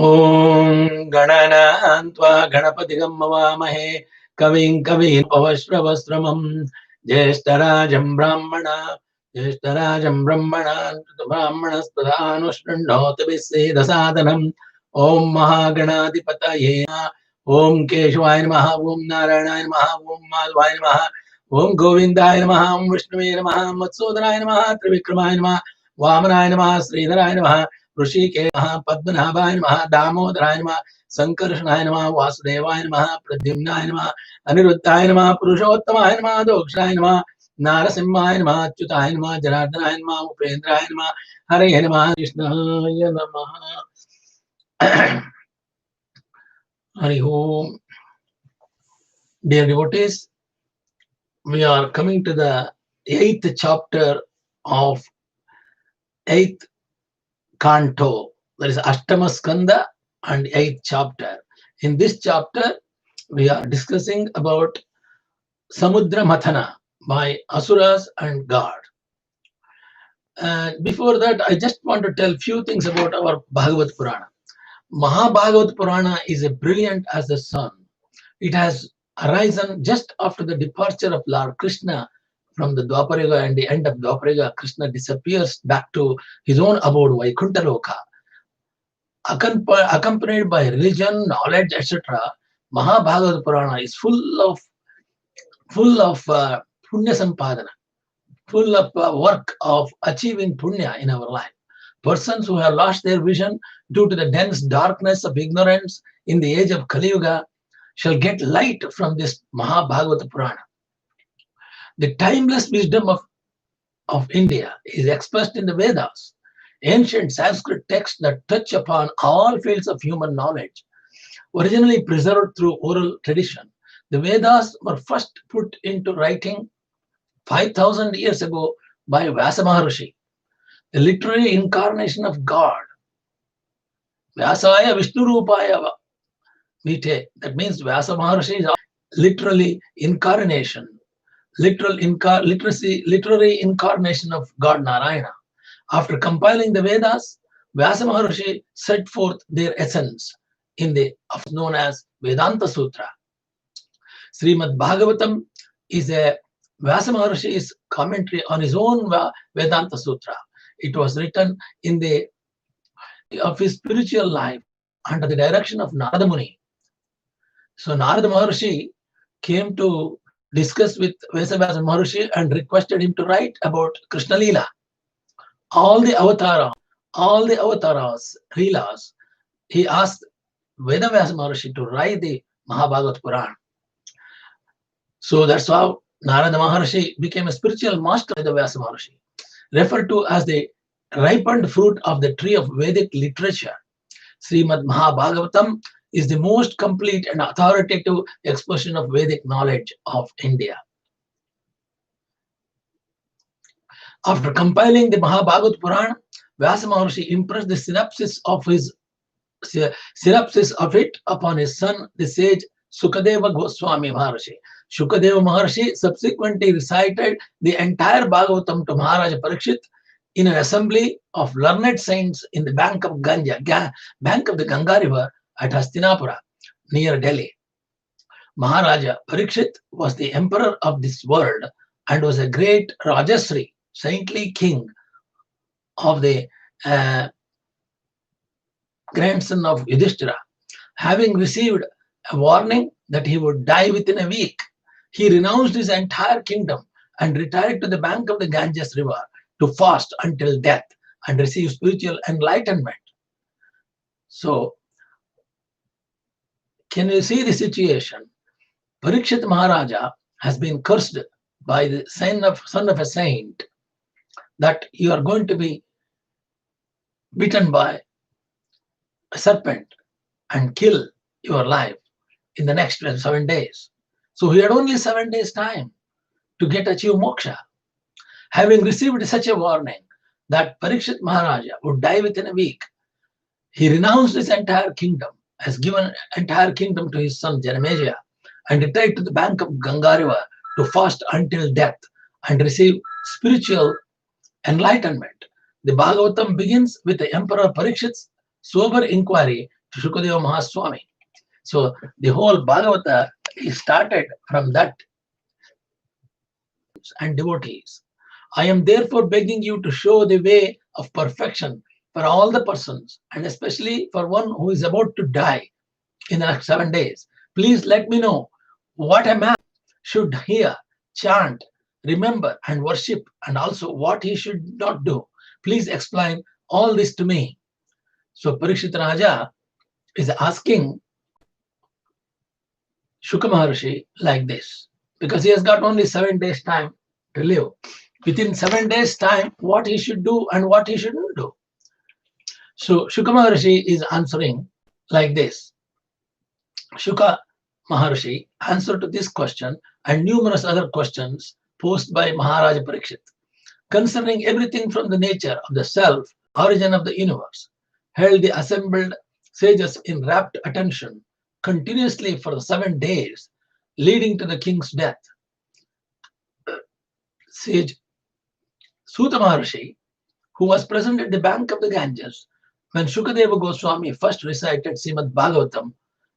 Om Gananantva Ganapatigam Mavamahe Kavin Kavin Pavasravasramam Jeshtarajam Brahmana Brahmanastadhanushndhotabhisse Dasadanam Om Mahaganadipataye Om Keshwaya Namaha Om Narayana Namaha Om Madhvaya Namaha Om Govindaya Namaha Om Vishnuve Namaha Matsudaya Namaha Trivikramaya Namaha Vamanaya Namaha Sridharaya Namaha ऋषिकेशः पद्मनाभाय नमः दामोदराय नमः संकर्षणाय नमः वासुदेवाय नमः प्रद्युम्नाय नमः अनिरुद्धाय नमः पुरुषोत्तमाय नमः दोक्षाय नमः नारसिंहाय नमः अच्युताय नमः जनार्दनाय नमः उपेन्द्राय नमः हरे नमः कृष्णाय नमः हरि ओम. Dear devotees, we are coming to the 8th chapter of 8th canto. That is Ashtama Skanda and 8th chapter. In this chapter, we are discussing about Samudra Mathana by Asuras and God. And before that, I just want to tell few things about our Bhagavad Purana. Bhagavad Purana is as brilliant as the sun. It has arisen just after the departure of Lord Krishna from the Dwapara, and the end of Dwapara, Krishna disappears back to his own abode, Vaikuntha Loka. Accompanied by religion, knowledge, etc., Bhagavad Purana is full of punya sampadana, full of work of achieving punya in our life. Persons who have lost their vision due to the dense darkness of ignorance in the age of Kali Yuga shall get light from this Bhagavata Purana. The timeless wisdom of India is expressed in the Vedas, ancient Sanskrit texts that touch upon all fields of human knowledge. Originally preserved through oral tradition, the Vedas were first put into writing 5,000 years ago by Vyasa Maharishi, the literary incarnation of God. Vyasaya Vishnu Rupaya Vite. That means Vyasa Maharishi is literally incarnation, literary incarnation of God Narayana. After compiling the Vedas, Vyasa Maharishi set forth their essence in the known as Vedanta Sutra. Srimad Bhagavatam is a Vyasa Maharishi's commentary on his own Vedanta Sutra. It was written in the of his spiritual life under the direction of Narada Muni. So Narada Maharishi came to discuss with Vyasa Maharishi and requested him to write about Krishna Leela. All the avatars, Leelas, he asked Vedavyasa Maharishi to write the Mahabhagavad Purana. So that's how Narada Maharishi became a spiritual master of the Vyasa Maharishi, referred to as the ripened fruit of the tree of Vedic literature. Srimad Mahabhagavatam is the most complete and authoritative expression of Vedic knowledge of India. After compiling the Mahabhagavad Purana, Vyasa Maharishi impressed the synopsis of it upon his son, the sage Sukadeva Goswami Maharishi. Shukadeva Maharshi subsequently recited the entire Bhagavatam to Maharaja Parikshit in an assembly of learned saints in the bank of the Ganga River at Hastinapura, near Delhi. Maharaja Parikshit was the emperor of this world and was a great Rajasri, saintly king of the grandson of Yudhishthira. Having received a warning that he would die within a week, he renounced his entire kingdom and retired to the bank of the Ganges river to fast until death and receive spiritual enlightenment. So, can you see the situation? Parikshit Maharaja has been cursed by the son of a saint that you are going to be bitten by a serpent and kill your life in the next 7 days. So he had only 7 days time to achieve moksha. Having received such a warning that Parikshit Maharaja would die within a week, he renounced his entire kingdom, has given entire kingdom to his son Janamejaya, and retired to the bank of Ganga River to fast until death and receive spiritual enlightenment. The Bhagavatam begins with the Emperor Parikshit's sober inquiry to Shukadeva Mahaswami. So the whole Bhagavata is started from that and devotees. I am therefore begging you to show the way of perfection for all the persons, and especially for one who is about to die in the next 7 days. Please let me know what a man should hear, chant, remember, and worship, and also what he should not do. Please explain all this to me. So Parikshit Raja is asking Shuka Maharshi like this, because he has got only 7 days time to live. Within 7 days time, what he should do and what he shouldn't do. So Shuka Maharshi is answering like this. Shuka Maharshi answered to this question and numerous other questions posed by Maharaja Parikshit concerning everything from the nature of the self, origin of the universe, held the assembled sages in rapt attention continuously for the 7 days leading to the king's death. Sage Suta Maharshi, who was present at the bank of the Ganges when Shukadeva Goswami first recited Srimad Bhagavatam,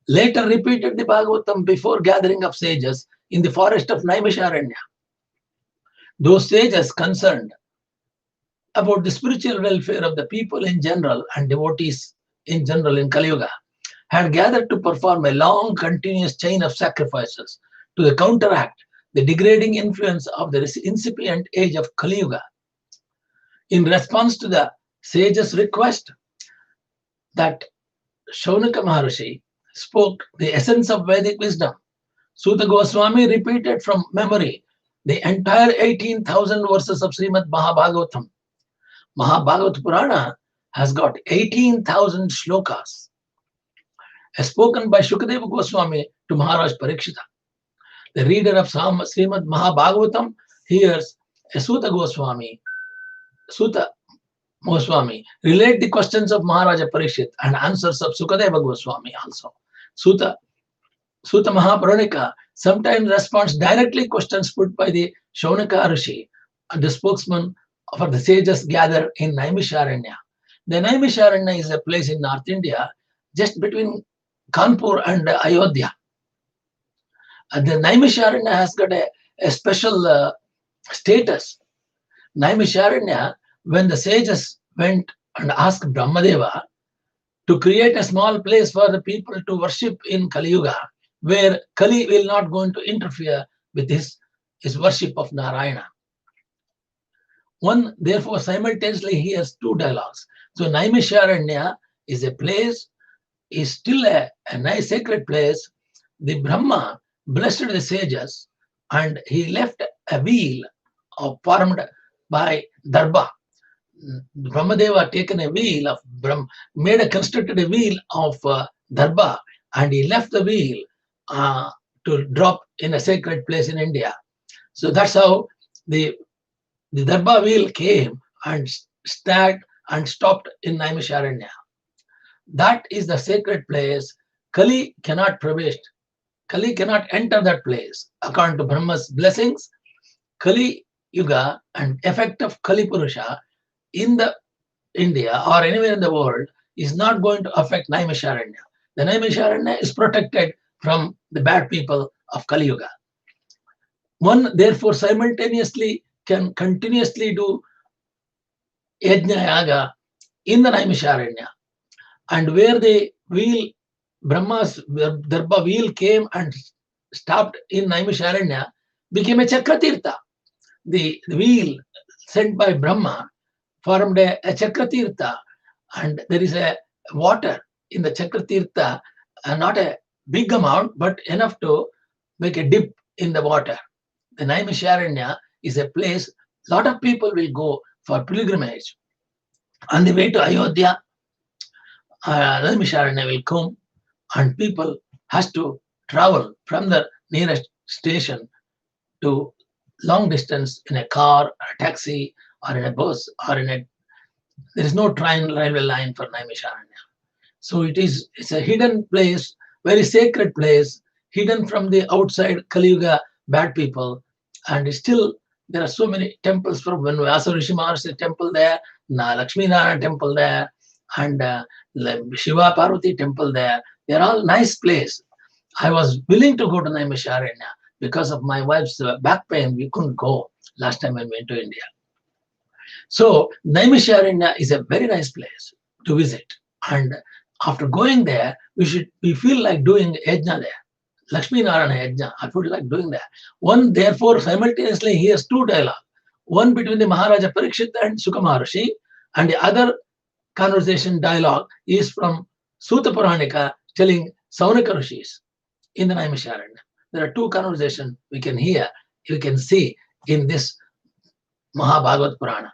later repeated the Bhagavatam before gathering of sages in the forest of Naimisharanya. Those sages concerned about the spiritual welfare of the people in general and devotees in general in Kali Yuga had gathered to perform a long continuous chain of sacrifices to counteract the degrading influence of the incipient age of Kali Yuga. In response to the sage's request that Shaunaka Maharshi spoke the essence of Vedic wisdom, Suta Goswami repeated from memory the entire 18,000 verses of Srimad Mahabhagavatam. Mahabhagavata Purana has got 18,000 shlokas spoken by Shukadeva Goswami to Maharaj Parikshita. The reader of Srimad Mahabhagavatam hears a Suta Goswami relate the questions of Maharaja Parikshit and answers of Sukadeva Goswami also. Suta Mahapuranika sometimes responds directly questions put by the Shaunaka Rishi, the spokesman for the sages gathered in Naimisharanya. The Naimisharanya is a place in North India just between Kanpur and Ayodhya. And the Naimisharanya has got a special status. Naimisharanya, when the sages went and asked Brahmadeva to create a small place for the people to worship in Kali Yuga, where Kali will not going to interfere with his worship of Narayana. One therefore simultaneously hears two dialogues. So Naimisharanya is a place, is still a nice sacred place. The Brahma blessed the sages and he left a wheel formed by Darbha. Brahmadeva taken a wheel of constructed a wheel of Darbha, and he left the wheel to drop in a sacred place in India. So that's how the Darbha wheel came and stacked and stopped in Naimisharanya. That is the sacred place. Kali cannot prevail. Kali cannot enter that place. According to Brahma's blessings, Kali Yuga and effect of Kali Purusha in the India or anywhere in the world is not going to affect Naimisharanya. The Naimisharanya is protected from the bad people of Kali Yuga. One therefore simultaneously can continuously do Yajna Yaga in the Naimisharanya, and where the wheel, Brahma's Darbha wheel came and stopped in Naimisharanya, became a Chakratirtha. The wheel sent by Brahma formed a Chakratirtha, and there is a water in the Chakratirtha, not a big amount, but enough to make a dip in the water. The Naimisharanya is a place a lot of people will go for pilgrimage. On the way to Ayodhya, Naimisharanya will come, and people has to travel from the nearest station to long distance in a car, or a taxi, or in a bus, or there is no railway line for Naimisharanya. So it's a hidden place, very sacred place, hidden from the outside Kali Yuga bad people. And still there are so many temples from when Vyasa Rishi Maharshi temple there, Lakshmi Narayana temple there, and Shiva Parvati temple there. They're all nice place. I was willing to go to Naimisharanya. Because of my wife's back pain, we couldn't go last time when we went to India. So Naimisharanya is a very nice place to visit. And after going there, we feel like doing yajna there. Lakshmi Narayana yajna. I feel like doing that. One, therefore, simultaneously hears two dialogues. One between the Maharaja Parikshit and Sukha Maharshi, and the other conversation dialogue is from Suta Puranika telling Saunaka Rishis in the Naimisharanya. There are two conversations we can hear, you can see in this Mahabhagavad Purana.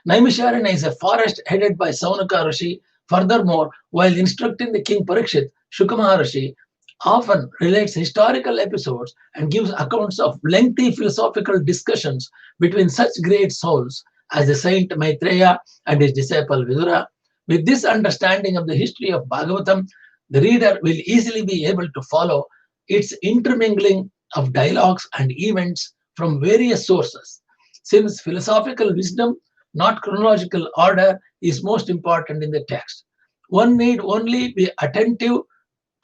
Naimisharanya is a forest headed by Saunaka Rishi. Furthermore, while instructing the king Parikshit, Shuka Maharshi often relates historical episodes and gives accounts of lengthy philosophical discussions between such great souls as the saint Maitreya and his disciple Vidura. With this understanding of the history of Bhagavatam, the reader will easily be able to follow its intermingling of dialogues and events from various sources. Since philosophical wisdom, not chronological order, is most important in the text, one need only be attentive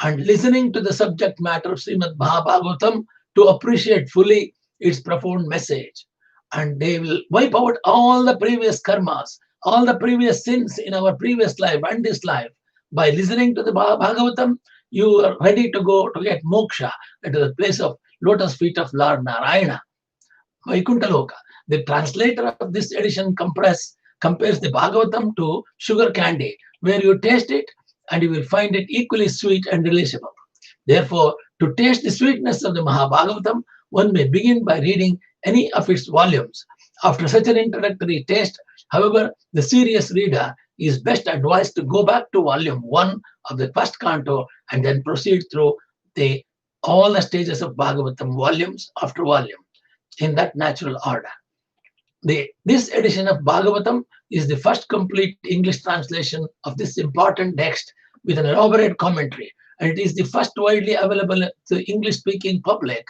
and listening to the subject matter of Srimad Bhagavatam to appreciate fully its profound message. And they will wipe out all the previous karmas, all the previous sins in our previous life and this life. By listening to the Bhagavatam, you are ready to go to get moksha, to the place of lotus feet of Lord Narayana, Vaikuntha. The translator of this edition compares the Bhagavatam to sugar candy, where you taste it and you will find it equally sweet and relishable. Therefore, to taste the sweetness of the Mahabhagavatam, one may begin by reading any of its volumes. After such an introductory taste, however, the serious reader is best advised to go back to volume 1 of the first canto and then proceed through all the stages of Bhagavatam volumes after volume in that natural order. This edition of Bhagavatam is the first complete English translation of this important text with an elaborate commentary, and it is the first widely available to the English-speaking public.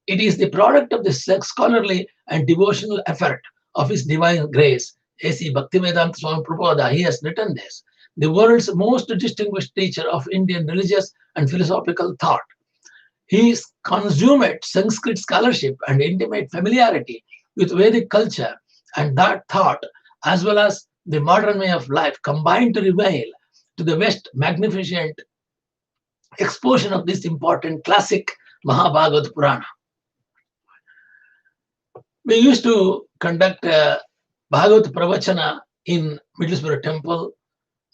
It is the product of the scholarly and devotional effort of His Divine Grace, A.C. Bhaktivedanta Swami Prabhupada. He has written this, the world's most distinguished teacher of Indian religious and philosophical thought. His consummate Sanskrit scholarship and intimate familiarity with Vedic culture and that thought, as well as the modern way of life, combined to reveal to the West magnificent exposition of this important classic Mahabhagavad Purana. We used to conduct a Bhagavad Pravachana in Middlesborough temple.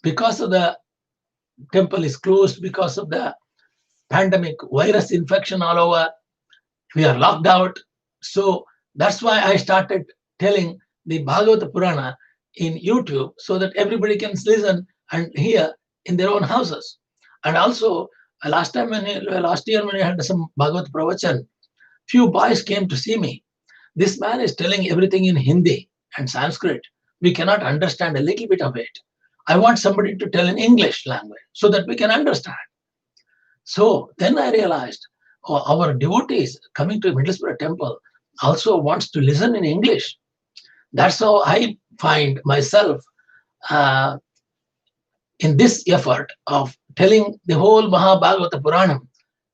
Because of the temple is closed, because of the pandemic virus infection all over, we are locked out. So that's why I started telling the Bhagavata Purana in YouTube so that everybody can listen and hear in their own houses. And also, last year when I had some Bhagavad Pravachan, few boys came to see me. This man is telling everything in Hindi and Sanskrit. We cannot understand a little bit of it. I want somebody to tell in English language so that we can understand. So then I realized our devotees coming to Middlesbrough temple also wants to listen in English. That's how I find myself in this effort of telling the whole Mahabhagavata Puranam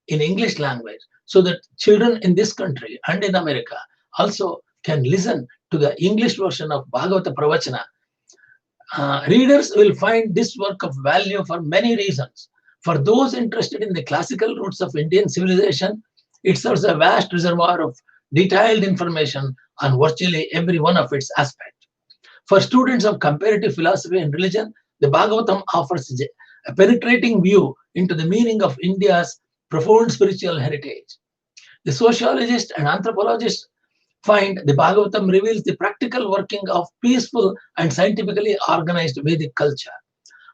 in English language so that children in this country and in America also can listen to the English version of Bhagavata Pravachana. Readers will find this work of value for many reasons. For those interested in the classical roots of Indian civilization, it serves a vast reservoir of detailed information on virtually every one of its aspects. For students of comparative philosophy and religion, the Bhagavatam offers a penetrating view into the meaning of India's profound spiritual heritage. The sociologists and anthropologists find the Bhagavatam reveals the practical working of peaceful and scientifically organized Vedic culture,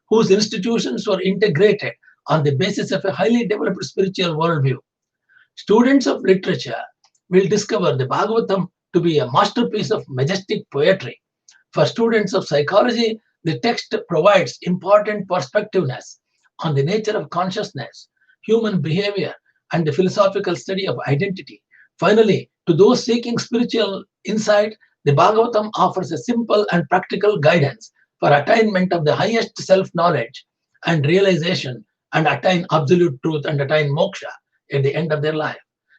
whose institutions were integrated on the basis of a highly developed spiritual worldview. Students of literature will discover the Bhagavatam to be a masterpiece of majestic poetry. For students of psychology, the text provides important perspectiveness on the nature of consciousness, human behavior, and the philosophical study of identity. Finally, to those seeking spiritual insight, the Bhagavatam offers a simple and practical guidance for attainment of the highest self-knowledge and realization, and attain absolute truth and attain moksha at the end of their life.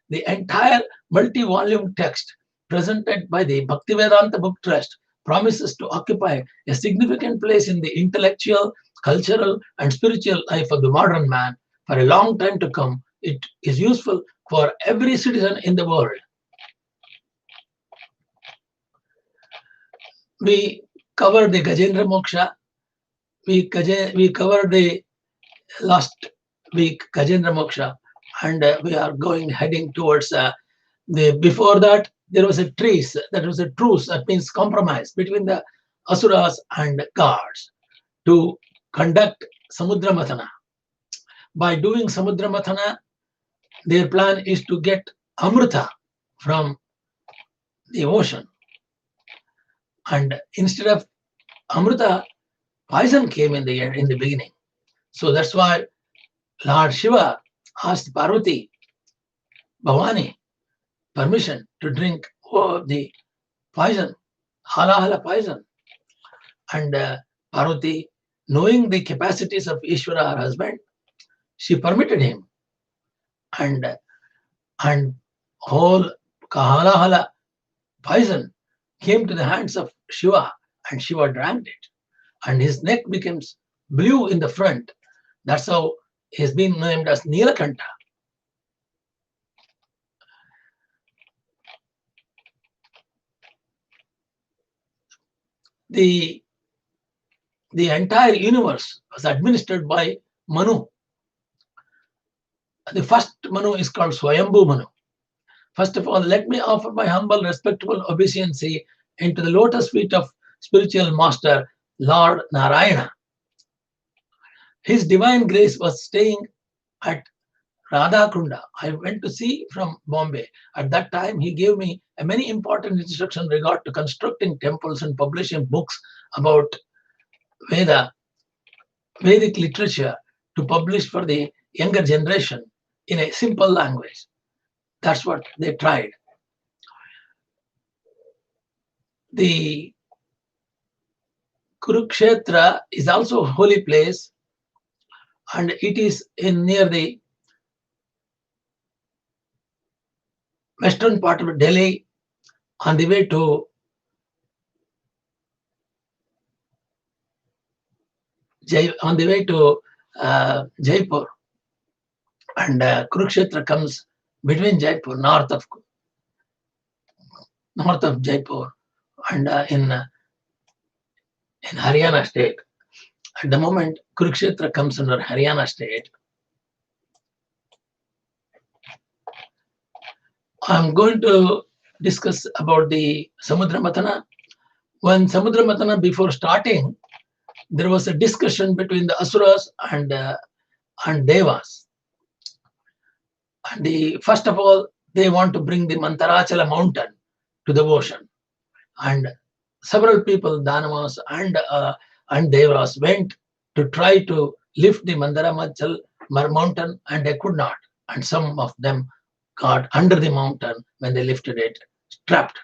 The entire multi-volume text presented by the Bhaktivedanta Book Trust promises to occupy a significant place in the intellectual, cultural, and spiritual life of the modern man for a long time to come. It is useful for every citizen in the world. We covered the Gajendra Moksha. We covered the last week Gajendra Moksha, and we are heading towards before that there was a truce. That was a truce. That means compromise between the asuras and gods to conduct Samudra Mathana. By doing Samudra Mathana, their plan is to get Amrutha from the ocean. And instead of Amrutha, poison came in the beginning. So that's why Lord Shiva asked Parvati, Bhavani, permission to drink the poison, hala poison. And Parvati, knowing the capacities of Ishvara, her husband, she permitted him. And whole hala poison came to the hands of Shiva, and Shiva drank it. And his neck becomes blue in the front. That's how he's been named as Nilakanta. The entire universe was administered by Manu. The first Manu is called Swayambhu Manu. First of all, let me offer my humble, respectful obeisance into the lotus feet of spiritual master Lord Narayana. His divine grace was staying at Radhakunda. I went to see from Bombay. At that time, he gave me a many important instructions regard to constructing temples and publishing books about Vedic literature to publish for the younger generation in a simple language. That's what they tried. The Kurukshetra is also a holy place, and it is near the western part of Delhi, on the way to Jaipur. And Kurukshetra comes between Jaipur, north of Jaipur, and in Haryana state. At the moment, Kurukshetra comes under Haryana state. I'm going to discuss about the Samudra Mathana. When Samudra Mathana, before starting, there was a discussion between the Asuras and Devas. And first of all, they want to bring the Mantarachala mountain to the ocean. And several people, Danavas and Devas, went to try to lift the Mandarachala mountain, and they could not. And some of them got under the mountain when they lifted it, trapped.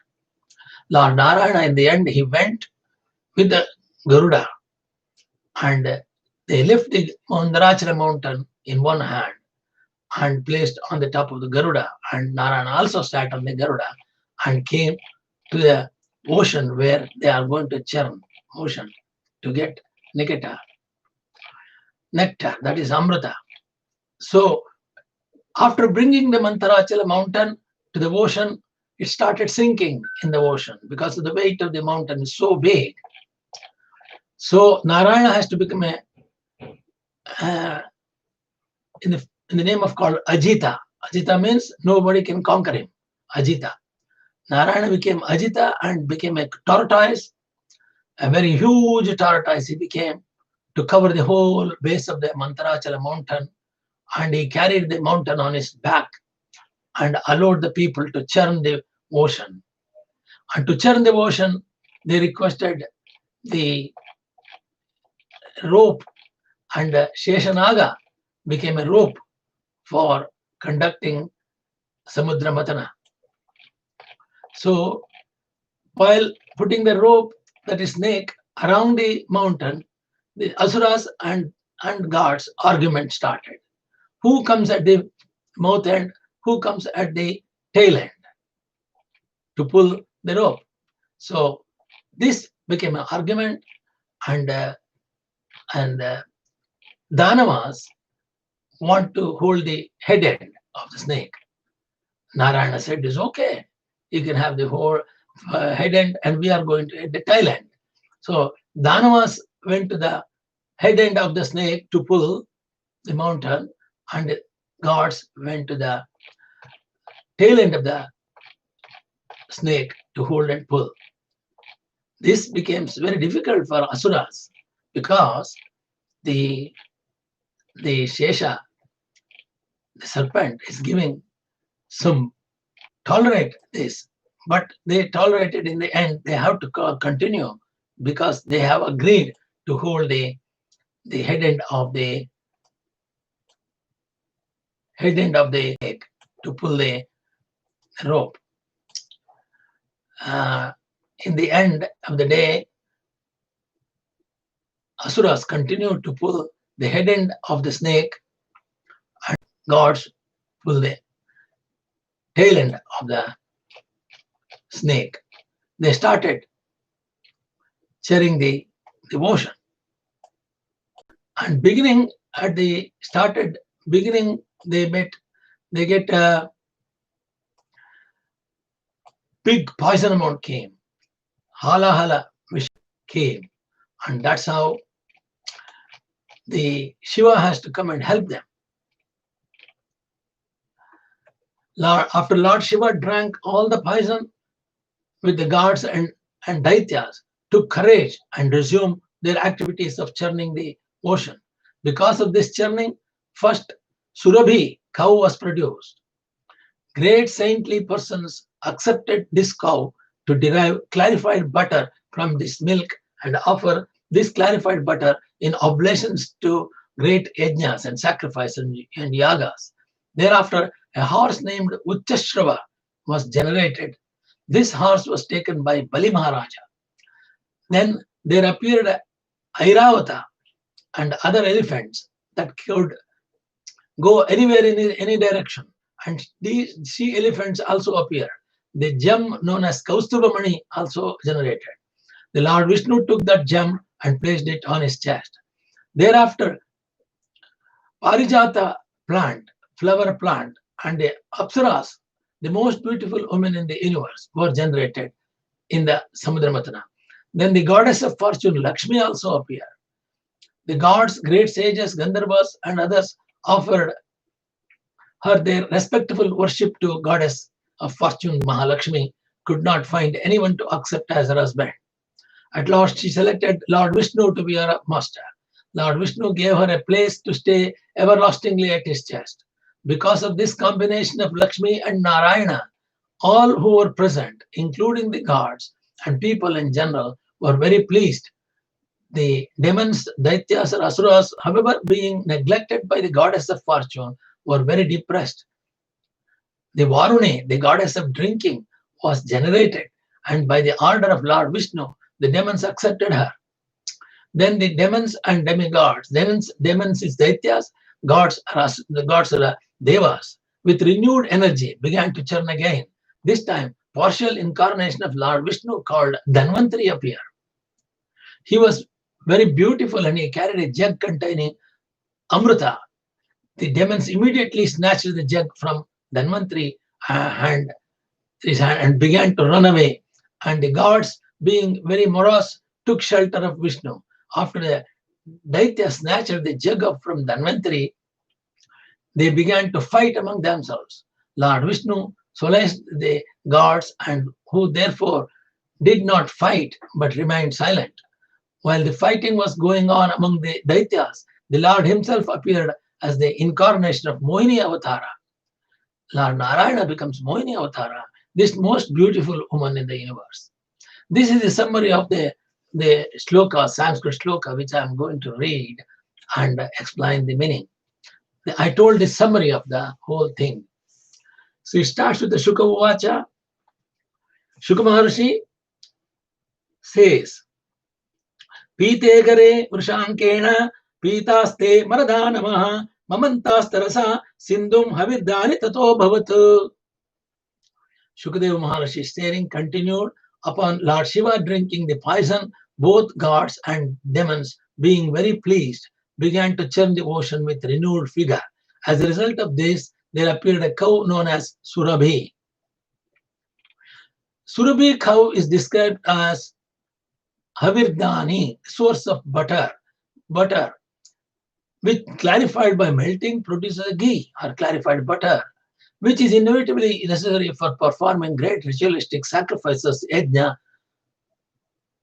Lord Narayana, in the end, he went with the Garuda, and they lifted the Mandarachala mountain in one hand and placed on the top of the Garuda. And Narayana also sat on the Garuda and came to the ocean where they are going to churn ocean to get nectar, that is Amrita. So after bringing the Mantarachala mountain to the ocean, it started sinking in the ocean because of the weight of the mountain is so big. So Narayana has to become in the name of called Ajita. Ajita means nobody can conquer him. Ajita. Narayana became Ajita and became a tortoise, a very huge tortoise he became, to cover the whole base of the Mantarachala mountain. And he carried the mountain on his back and allowed the people to churn the ocean. And to churn the ocean, they requested the rope, and Sheshanaga became a rope for conducting Samudra Mathana. So while putting the rope, that is snake, around the mountain, the asuras and gods argument started. Who comes at the mouth end? Who comes at the tail end to pull the rope? So this became an argument, and Danavas want to hold the head end of the snake. Narayana said, "It's okay. You can have the whole head end, and we are going to hit the tail end." So Danavas went to the head end of the snake to pull the mountain, and the gods went to the tail end of the snake to hold and pull. This becomes very difficult for asuras because the Shesha, the serpent, is giving some tolerate this, but they tolerate it in the end. They have to continue because they have agreed to hold the head end of the snake to pull the rope. In the end of the day, asuras continued to pull the head end of the snake, and gods pull the tail end of the snake. They started sharing the devotion. And beginning, they get a big poison amount came. Hala Vishnu came. And that's how the Shiva has to come and help them. After Lord Shiva drank all the poison, with the gods and daityas took courage and resumed their activities of churning the ocean. Because of this churning, first Surabhi cow was produced. Great saintly persons accepted this cow to derive clarified butter from this milk and offer this clarified butter in oblations to great yajnas and sacrifices and yagas. Thereafter, a horse named Uchchashrava was generated. This horse was taken by Bali Maharaja. Then there appeared Airawatha and other elephants that could go anywhere in any direction. And these sea elephants also appeared. The gem known as Kusthubha Mani also generated. The Lord Vishnu took that gem and placed it on his chest. Thereafter, Parijata plant, flower plant, and the apsaras, the most beautiful women in the universe, were generated in the Samudra Mathana. Then the goddess of fortune, Lakshmi, also appeared. The gods, great sages, Gandharvas, and others offered her their respectful worship to goddess of fortune, Mahalaxmi, could not find anyone to accept as her husband. At last, she selected Lord Vishnu to be her master. Lord Vishnu gave her a place to stay everlastingly at his chest. Because of this combination of Lakshmi and Narayana, all who were present, including the gods and people in general, were very pleased. The demons, daityas, or asuras, however, being neglected by the goddess of fortune, were very depressed. The Varuni, the goddess of drinking, was generated, and by the order of Lord Vishnu, the demons accepted her. Then the demons and demigods, demons is daityas, the gods are devas, with renewed energy began to churn again. This time, partial incarnation of Lord Vishnu called Dhanvantari appeared. He was very beautiful and he carried a jug containing Amrutha. The demons immediately snatched the jug from Dhanvantari and began to run away. And the gods, being very morose, took shelter of Vishnu. After the Daitya snatched the jug up from Dhanvantari, they began to fight among themselves. Lord Vishnu solaced the gods, and who therefore did not fight but remained silent. While the fighting was going on among the Daityas, the Lord himself appeared as the incarnation of Mohini Avatara. Lord Narayana becomes Mohini Avatara, this most beautiful woman in the universe. This is the summary of the shloka, Sanskrit shloka, which I am going to read and explain the meaning. I told the summary of the whole thing. So it starts with the Shuka Uvacha. Shuka Maharshi says, Pitegare Vrushankena Pitaste Maradanamaha Mamantastarasa Sindhum Havirdani Tato Bhavatu. Shukadeva Maharishi staring continued upon Lord Shiva drinking the poison, both gods and demons being very pleased, began to churn the ocean with renewed vigor. As a result of this, there appeared a cow known as Surabhi. Surabhi cow is described as Havirdani, source of butter, which clarified by melting produces ghee or clarified butter, which is inevitably necessary for performing great ritualistic sacrifices, yajna,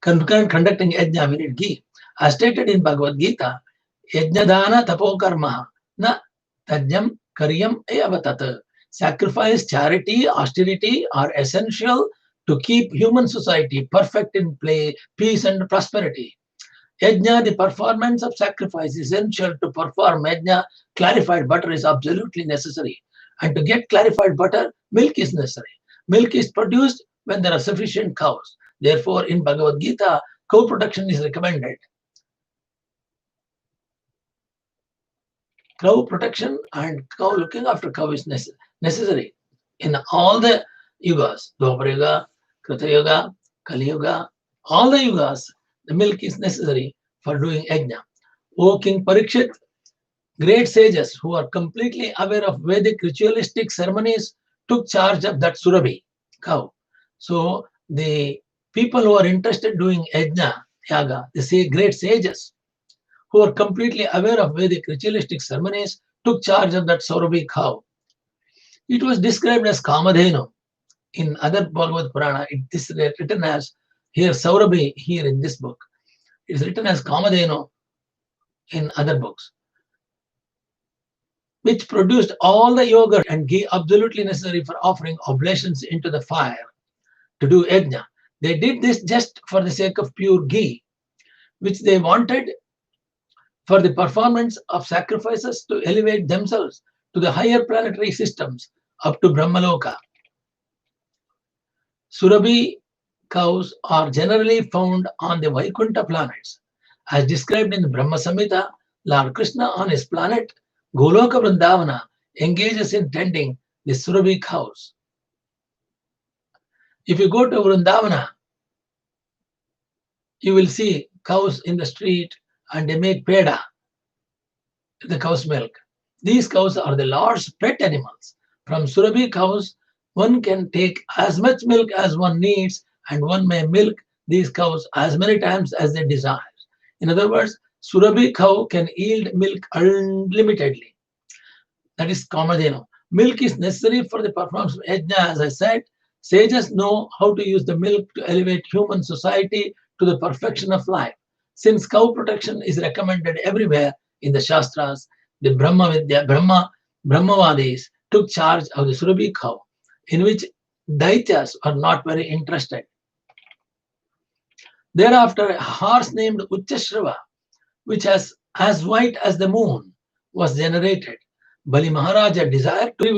conducting yajna, we need ghee. As stated in Bhagavad Gita, yajnadana tapokarma na tajyam karyam ayavatat. Sacrifice, charity, austerity are essential to keep human society perfect in play, peace and prosperity. Yajna, the performance of sacrifice, is essential to perform yajna. Clarified butter is absolutely necessary. And to get clarified butter, milk is necessary. Milk is produced when there are sufficient cows. Therefore, in Bhagavad Gita, cow production is recommended. Cow protection and cow looking after cow is necessary. In all the yugas, Dwapara Yuga, Krita Yuga, Kali Yuga, all the yugas, the milk is necessary for doing yajna. O King Parikshit, great sages who are completely aware of Vedic ritualistic ceremonies took charge of that Surabhi cow. So the people who are interested in doing yajna, yaga, they say great sages who are completely aware of Vedic ritualistic ceremonies took charge of that Surabhi cow. It was described as Kamadhenu in other Bhagavad Purana. It is written as here Surabhi here in this book. It is written as Kamadhenu in other books, which produced all the yogurt and ghee absolutely necessary for offering oblations into the fire to do yajna. They did this just for the sake of pure ghee, which they wanted for the performance of sacrifices to elevate themselves to the higher planetary systems up to Brahmaloka. Surabhi cows are generally found on the Vaikuntha planets. As described in the Brahma Samhita, Lord Krishna on his planet Goloka Vrindavana engages in tending the Surabhi cows. If you go to Vrindavana, you will see cows in the street and they make peda, the cow's milk. These cows are the Lord's pet animals. From Surabhi cows, one can take as much milk as one needs and one may milk these cows as many times as they desire. In other words, Surabhi cow can yield milk unlimitedly. That is Kamadhenu. Milk is necessary for the performance of yajna, as I said. Sages know how to use the milk to elevate human society to the perfection of life. Since cow protection is recommended everywhere in the Shastras, the Brahmavadis took charge of the Surabhi cow, in which Daityas are not very interested. Thereafter, a horse named Uchchashrava, which is as white as the moon, was generated. Bali Maharaja desired to